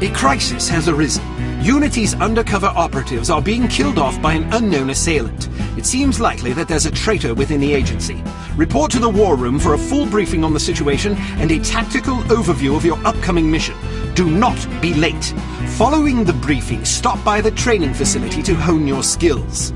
A crisis has arisen. Unity's undercover operatives are being killed off by an unknown assailant. It seems likely that there's a traitor within the agency. Report to the war room for a full briefing on the situation and a tactical overview of your upcoming mission. Do not be late. Following the briefing, stop by the training facility to hone your skills.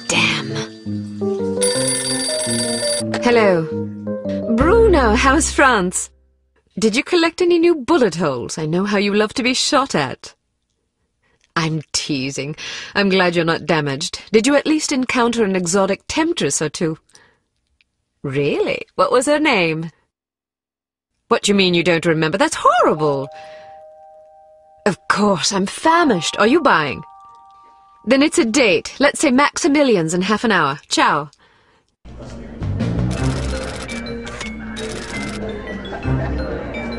Damn. Hello. Bruno, how's France? Did you collect any new bullet holes? I know how you love to be shot at. I'm teasing. I'm glad you're not damaged. Did you at least encounter an exotic temptress or two? Really? What was her name? What do you mean you don't remember? That's horrible. Of course, I'm famished. Are you buying? Then it's a date. Let's say Maximilian's in half an hour. Ciao.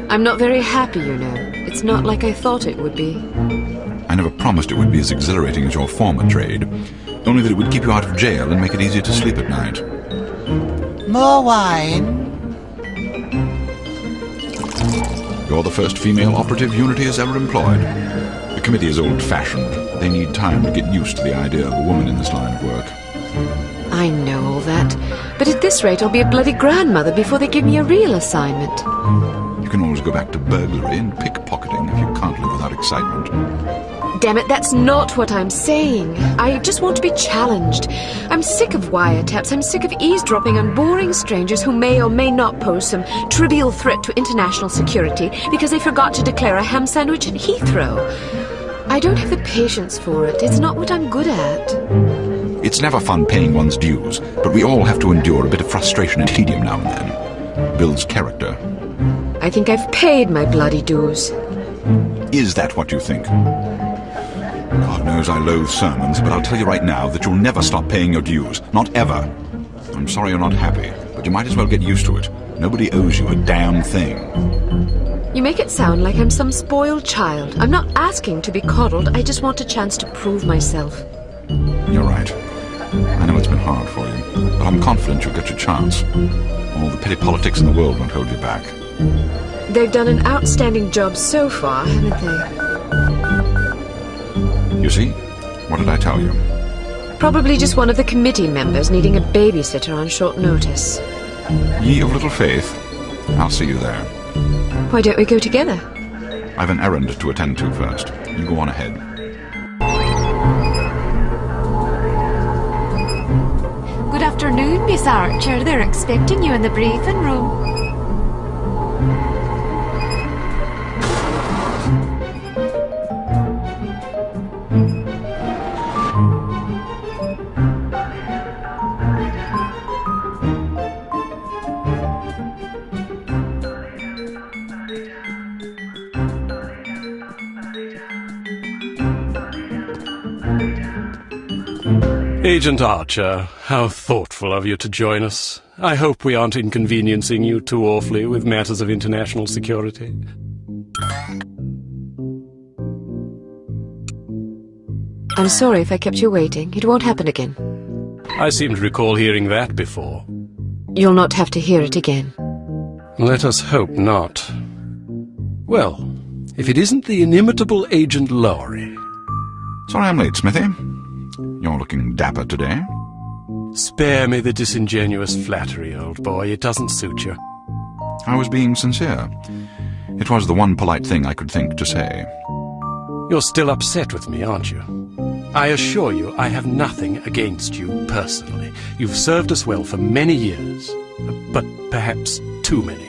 I'm not very happy, you know. It's not like I thought it would be. I never promised it would be as exhilarating as your former trade. Only that it would keep you out of jail and make it easier to sleep at night. More wine? You're the first female operative Unity has ever employed. The committee is old-fashioned. They need time to get used to the idea of a woman in this line of work. I know all that. But at this rate, I'll be a bloody grandmother before they give me a real assignment. You can always go back to burglary and pickpocketing if you can't live without excitement. Damn it, that's not what I'm saying. I just want to be challenged. I'm sick of wiretaps. I'm sick of eavesdropping on boring strangers who may or may not pose some trivial threat to international security because they forgot to declare a ham sandwich at Heathrow. I don't have the patience for it. It's not what I'm good at. It's never fun paying one's dues, but we all have to endure a bit of frustration and tedium now and then. Builds character. I think I've paid my bloody dues. Is that what you think? God knows I loathe sermons, but I'll tell you right now that you'll never stop paying your dues. Not ever. I'm sorry you're not happy, but you might as well get used to it. Nobody owes you a damn thing. You make it sound like I'm some spoiled child. I'm not asking to be coddled. I just want a chance to prove myself. You're right. I know it's been hard for you, but I'm confident you'll get your chance. All the petty politics in the world won't hold you back. They've done an outstanding job so far, haven't they? You see? What did I tell you? Probably just one of the committee members needing a babysitter on short notice. Ye of little faith. I'll see you there. Why don't we go together? I've an errand to attend to first. You go on ahead. Good afternoon, Miss Archer. They're expecting you in the briefing room. Agent Archer, how thoughtful of you to join us. I hope we aren't inconveniencing you too awfully with matters of international security. I'm sorry if I kept you waiting. It won't happen again. I seem to recall hearing that before. You'll not have to hear it again. Let us hope not. Well, if it isn't the inimitable Agent Lowry. Sorry I'm late, Smithy. You're looking dapper today. Spare me the disingenuous flattery, old boy. It doesn't suit you. I was being sincere. It was the one polite thing I could think to say. You're still upset with me, aren't you? I assure you I have nothing against you personally. You've served us well for many years, but perhaps too many.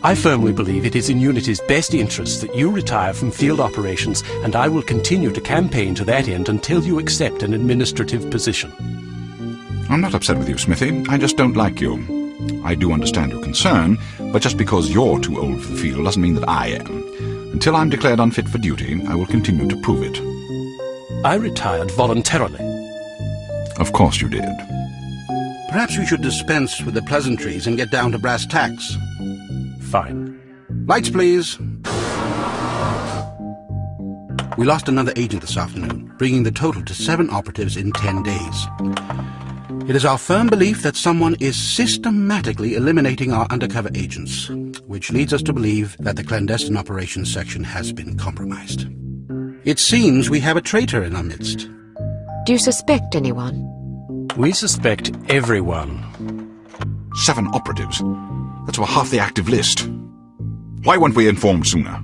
I firmly believe it is in Unity's best interests that you retire from field operations, and I will continue to campaign to that end until you accept an administrative position. I'm not upset with you, Smithy. I just don't like you. I do understand your concern, but just because you're too old for the field doesn't mean that I am. Until I'm declared unfit for duty, I will continue to prove it. I retired voluntarily. Of course you did. Perhaps we should dispense with the pleasantries and get down to brass tacks. Fine. Lights, please. We lost another agent this afternoon, bringing the total to 7 operatives in 10 days. It is our firm belief that someone is systematically eliminating our undercover agents, which leads us to believe that the clandestine operations section has been compromised. It seems we have a traitor in our midst. Do you suspect anyone? We suspect everyone. 7 operatives. That's over half the active list. Why weren't we informed sooner?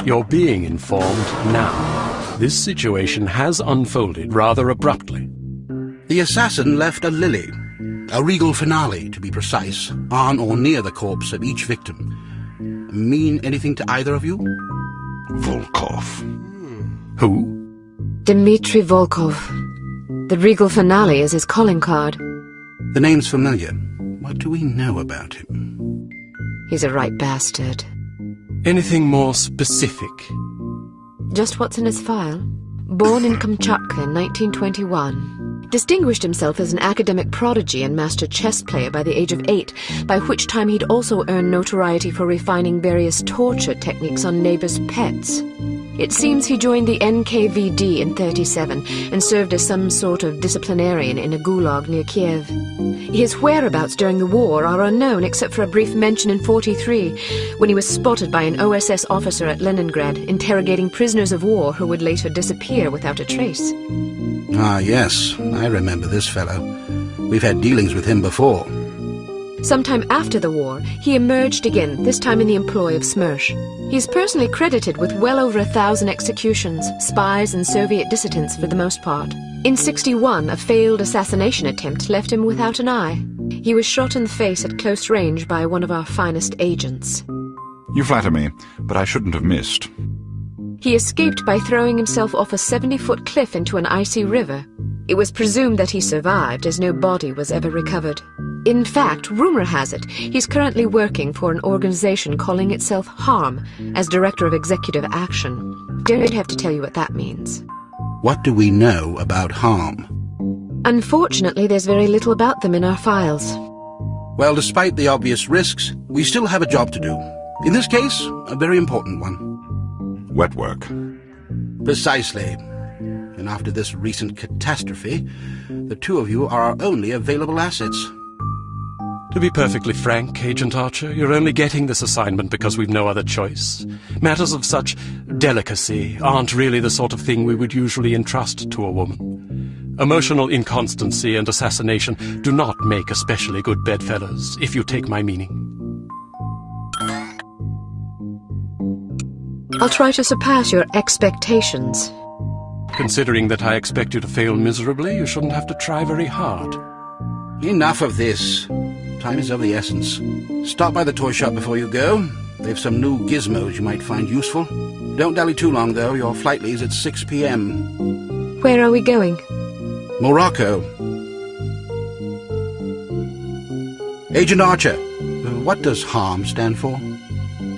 You're being informed now. This situation has unfolded rather abruptly. The assassin left a lily, a regal finale to be precise, on or near the corpse of each victim. Mean anything to either of you? Volkov. Who? Dmitri Volkov. The regal finale is his calling card. The name's familiar. What do we know about him? He's a right bastard. Anything more specific? Just what's in his file. Born in Kamchatka in 1921. Distinguished himself as an academic prodigy and master chess player by the age of 8, by which time he'd also earned notoriety for refining various torture techniques on neighbors' pets. It seems he joined the NKVD in 37 and served as some sort of disciplinarian in a gulag near Kiev. His whereabouts during the war are unknown except for a brief mention in 43, when he was spotted by an OSS officer at Leningrad interrogating prisoners of war who would later disappear without a trace. Ah, yes, I remember this fellow. We've had dealings with him before. Sometime after the war, he emerged again, this time in the employ of Smersh. He's personally credited with well over 1,000 executions, spies and Soviet dissidents for the most part. In 61, a failed assassination attempt left him without an eye. He was shot in the face at close range by one of our finest agents. You flatter me, but I shouldn't have missed. He escaped by throwing himself off a 70-foot cliff into an icy river. It was presumed that he survived, as no body was ever recovered. In fact, rumor has it, he's currently working for an organization calling itself HARM, as Director of Executive Action. Don't have to tell you what that means. What do we know about HARM? Unfortunately, there's very little about them in our files. Well, despite the obvious risks, we still have a job to do. In this case, a very important one. Wet work. Precisely. And after this recent catastrophe, the two of you are our only available assets. To be perfectly frank, Agent Archer, you're only getting this assignment because we've no other choice. Matters of such delicacy aren't really the sort of thing we would usually entrust to a woman. Emotional inconstancy and assassination do not make especially good bedfellows, if you take my meaning. I'll try to surpass your expectations. Considering that I expect you to fail miserably, you shouldn't have to try very hard. Enough of this. Time is of the essence. Stop by the toy shop before you go. They've some new gizmos you might find useful. Don't dally too long, though. Your flight leaves at 6 p.m. Where are we going? Morocco. Agent Archer, what does HARM stand for?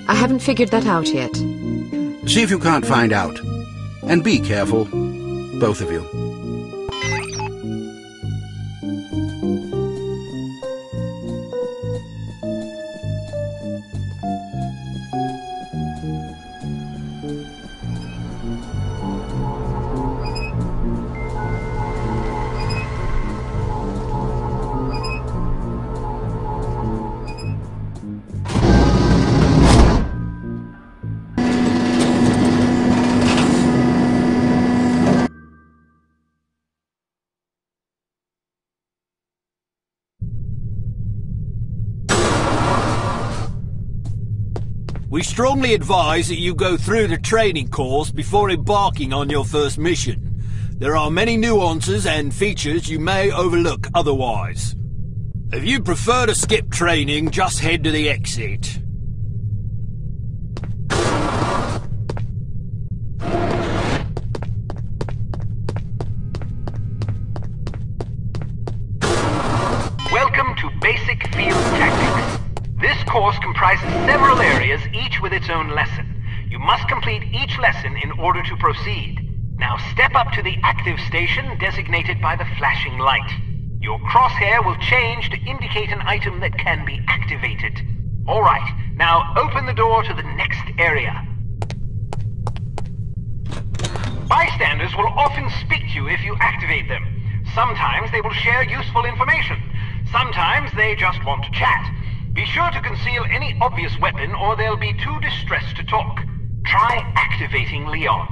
I haven't figured that out yet. See if you can't find out. And be careful, both of you. We strongly advise that you go through the training course before embarking on your first mission. There are many nuances and features you may overlook otherwise. If you prefer to skip training, just head to the exit. Welcome to Basic Field Tactics. This course comprises several areas, each with its own lesson. You must complete each lesson in order to proceed. Now step up to the active station designated by the flashing light. Your crosshair will change to indicate an item that can be activated. Alright, now open the door to the next area. Bystanders will often speak to you if you activate them. Sometimes they will share useful information. Sometimes they just want to chat. Be sure to conceal any obvious weapon or they'll be too distressed to talk. Try activating Leon.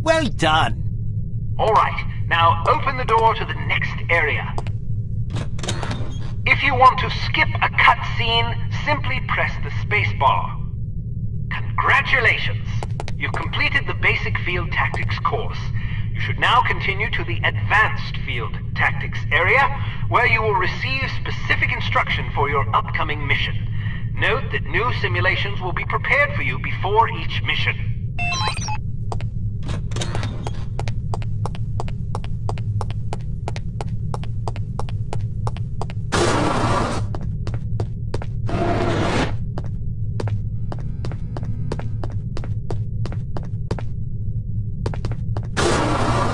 Well done. Alright, now open the door to the next area. If you want to skip a cutscene, simply press the space bar. Congratulations! You've completed the Basic Field Tactics course. You should now continue to the Advanced Field Tactics area, where you will receive specific instruction for your upcoming mission. Note that new simulations will be prepared for you before each mission.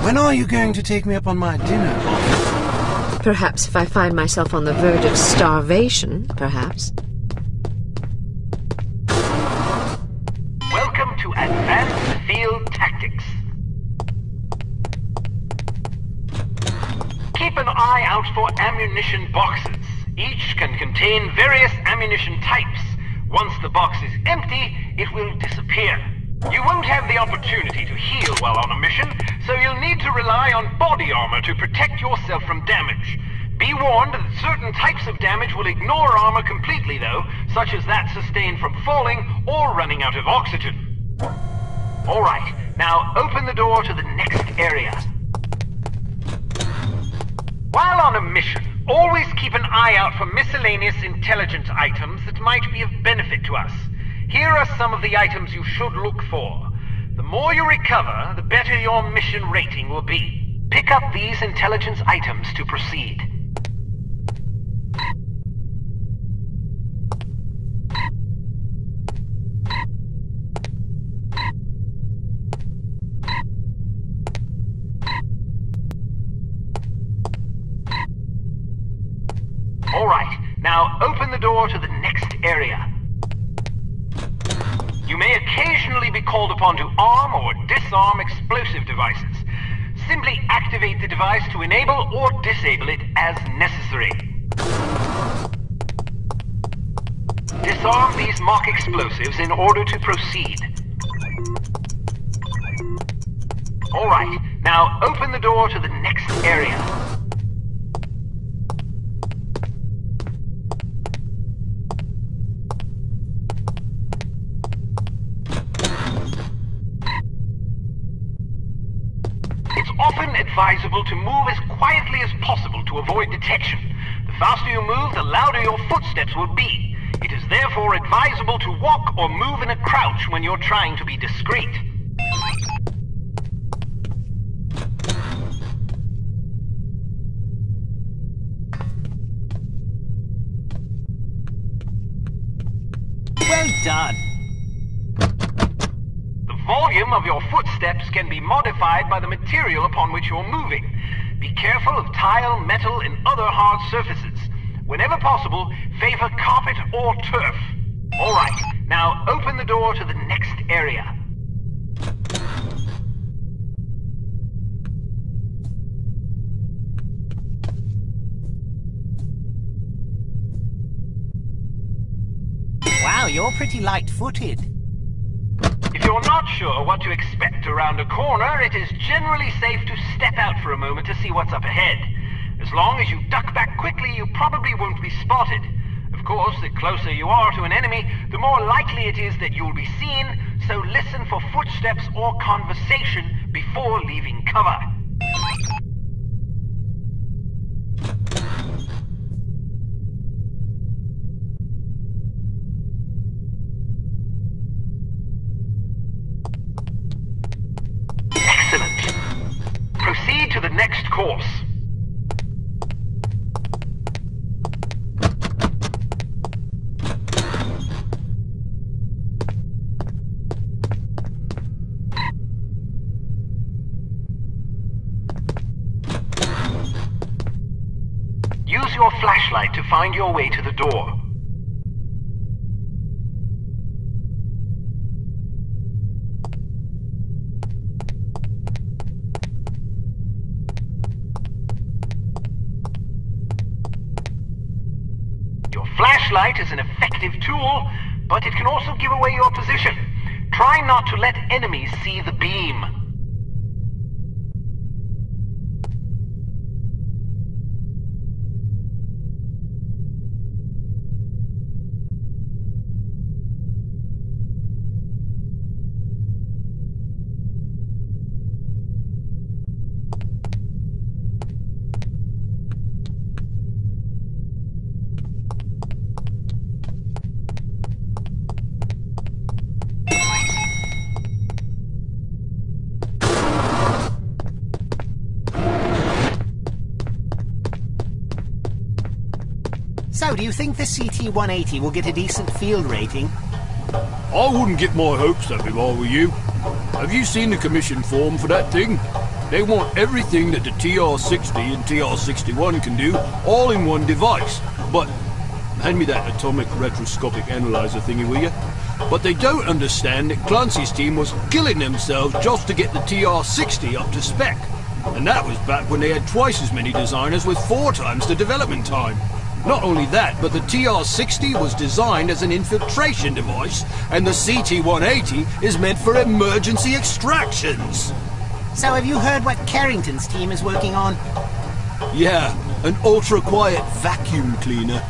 When are you going to take me up on my dinner offer? Perhaps if I find myself on the verge of starvation, perhaps. Welcome to Advanced Field Tactics. Keep an eye out for ammunition boxes. Each can contain various ammunition types. Once the box is empty, it will disappear. You won't have the opportunity to heal while on a mission, so you'll need to rely on body armor to protect yourself from damage. Be warned that certain types of damage will ignore armor completely though, such as that sustained from falling or running out of oxygen. Alright, now open the door to the next area. While on a mission, always keep an eye out for miscellaneous intelligence items that might be of benefit to us. Here are some of the items you should look for. The more you recover, the better your mission rating will be. Pick up these intelligence items to proceed. Alright, now open the door to the next area. You may occasionally be called upon to arm or disarm explosive devices. Simply activate the device to enable or disable it as necessary. Disarm these mock explosives in order to proceed. Alright, now open the door to the next area. Often advisable to move as quietly as possible to avoid detection. The faster you move, the louder your footsteps will be. It is therefore advisable to walk or move in a crouch when you're trying to be discreet. Well done. The volume of your footsteps can be modified by the material upon which you're moving. Be careful of tile, metal, and other hard surfaces. Whenever possible, favor carpet or turf. Alright, now open the door to the next area. Wow, you're pretty light-footed. If you're not sure what to expect around a corner, it is generally safe to step out for a moment to see what's up ahead. As long as you duck back quickly, you probably won't be spotted. Of course, the closer you are to an enemy, the more likely it is that you'll be seen, so listen for footsteps or conversation before leaving cover. Proceed to the next course. Use your flashlight to find your way to the door. Flashlight is an effective tool, but it can also give away your position. Try not to let enemies see the beam. So, do you think the CT-180 will get a decent field rating? I wouldn't get my hopes up if I were you. Have you seen the commission form for that thing? They want everything that the TR-60 and TR-61 can do, all in one device. But, hand me that atomic retroscopic analyzer thingy, will you? But they don't understand that Clancy's team was killing themselves just to get the TR-60 up to spec. And that was back when they had twice as many designers with 4 times the development time. Not only that, but the TR-60 was designed as an infiltration device, and the CT-180 is meant for emergency extractions. So have you heard what Carrington's team is working on? Yeah, an ultra-quiet vacuum cleaner.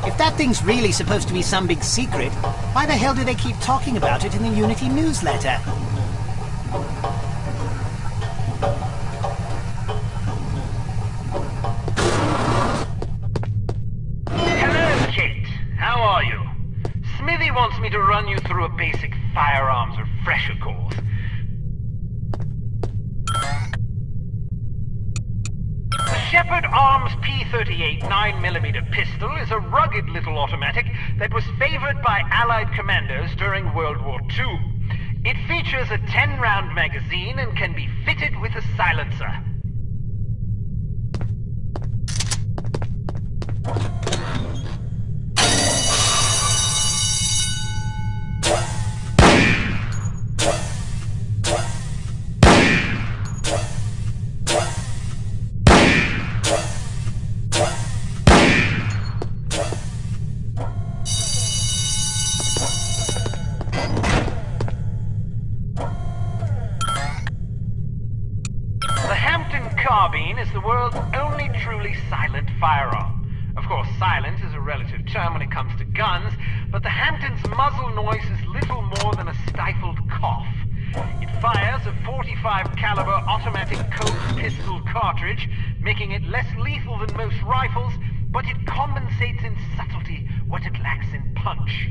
If that thing's really supposed to be some big secret, why the hell do they keep talking about it in the Unity newsletter? Hello, Kate. How are you? Smithy wants me to run you through a basic firearms refresher course. The Shepherd Arms P38 9mm pistol is a rugged little automatic that was favored by Allied commandos during World War II. It features a 10-round magazine and can be fitted with a silencer. Carbine is the world's only truly silent firearm. Of course, silent is a relative term when it comes to guns, but the Hampton's muzzle noise is little more than a stifled cough. It fires a .45 caliber automatic Colt pistol cartridge, making it less lethal than most rifles, but it compensates in subtlety what it lacks in punch.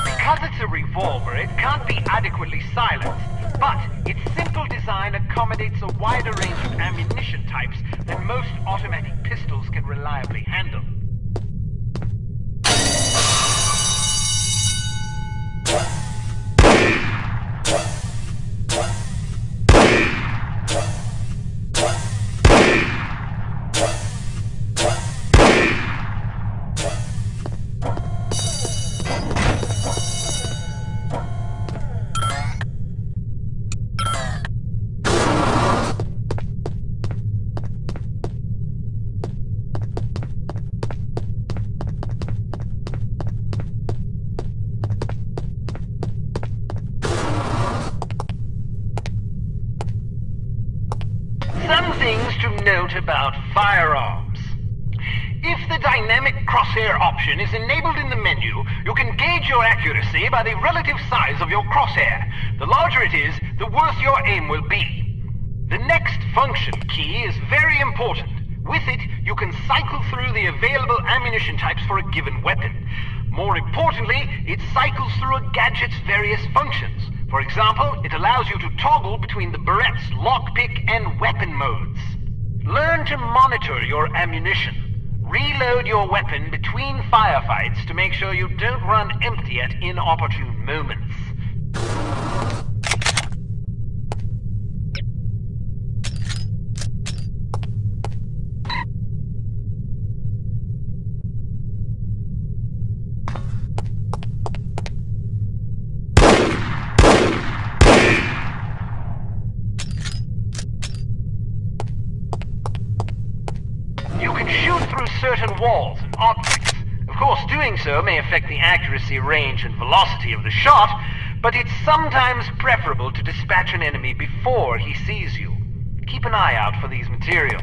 Because it's a revolver, it can't be adequately silenced, but its simple design accommodates a wider range of ammunition types than most automatic pistols can reliably handle. Some things to note about firearms. If the dynamic crosshair option is enabled in the menu, you can gauge your accuracy by the relative size of your crosshair. The larger it is, the worse your aim will be. The next function key is very important. With it, you can cycle through the available ammunition types for a given weapon. More importantly, it cycles through a gadget's various functions. For example, it allows you to toggle between the Berette's lockpick and weapon modes. Learn to monitor your ammunition. Reload your weapon between firefights to make sure you don't run empty at inopportune moments. Through certain walls and objects. Of course, doing so may affect the accuracy, range, and velocity of the shot, but it's sometimes preferable to dispatch an enemy before he sees you. Keep an eye out for these materials.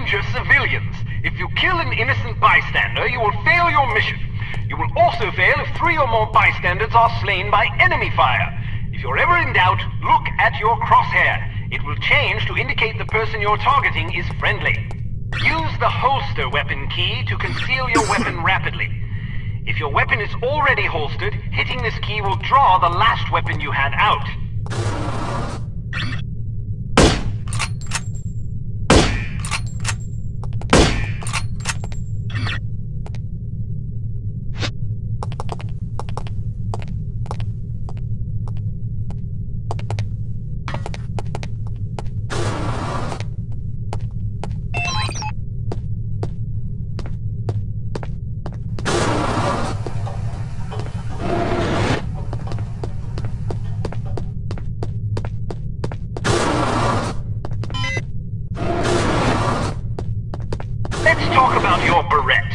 injure civilians. If you kill an innocent bystander, you will fail your mission. You will also fail if 3 or more bystanders are slain by enemy fire. If you're ever in doubt, look at your crosshair. It will change to indicate the person you're targeting is friendly. Use the holster weapon key to conceal your weapon rapidly. If your weapon is already holstered, hitting this key will draw the last weapon you had out. Let's talk about your beret.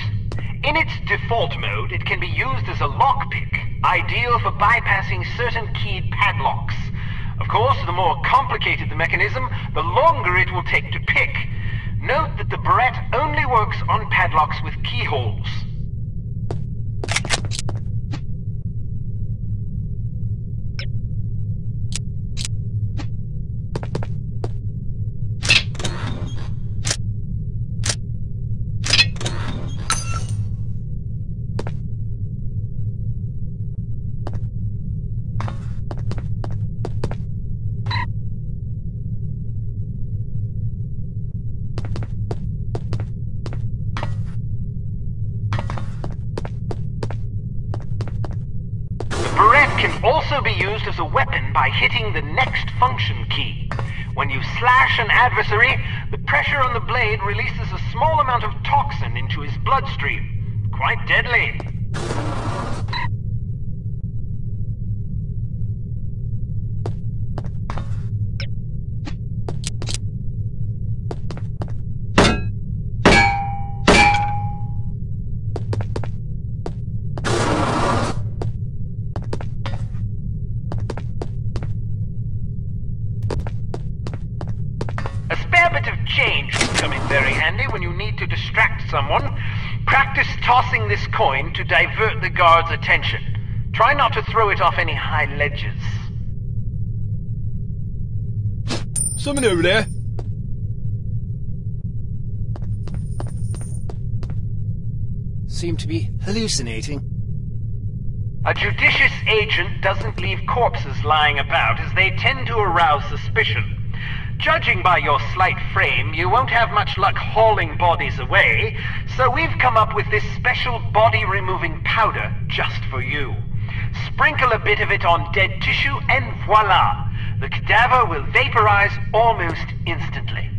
In its default mode, it can be used as a lockpick, ideal for bypassing certain keyed padlocks. Of course, the more complicated the mechanism, the longer it will take to pick. Note that the beret only works on padlocks with keyholes. Can also be used as a weapon by hitting the next function key. When you slash an adversary, the pressure on the blade releases a small amount of toxin into his bloodstream. Quite deadly. A spare bit of change will come in very handy when you need to distract someone. Practice tossing this coin to divert the guard's attention. Try not to throw it off any high ledges. Someone over there. Seem to be hallucinating. A judicious agent doesn't leave corpses lying about, as they tend to arouse suspicion. Judging by your slight frame, you won't have much luck hauling bodies away, so we've come up with this special body-removing powder just for you. Sprinkle a bit of it on dead tissue and voila! The cadaver will vaporize almost instantly.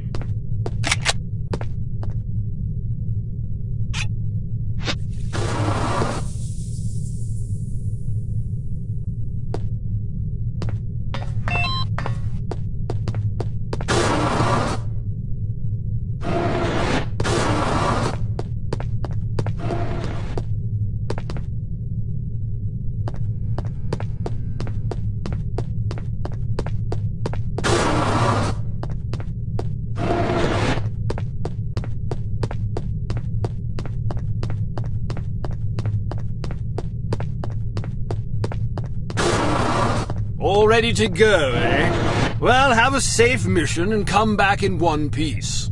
All ready to go, eh? Well, have a safe mission and come back in one piece.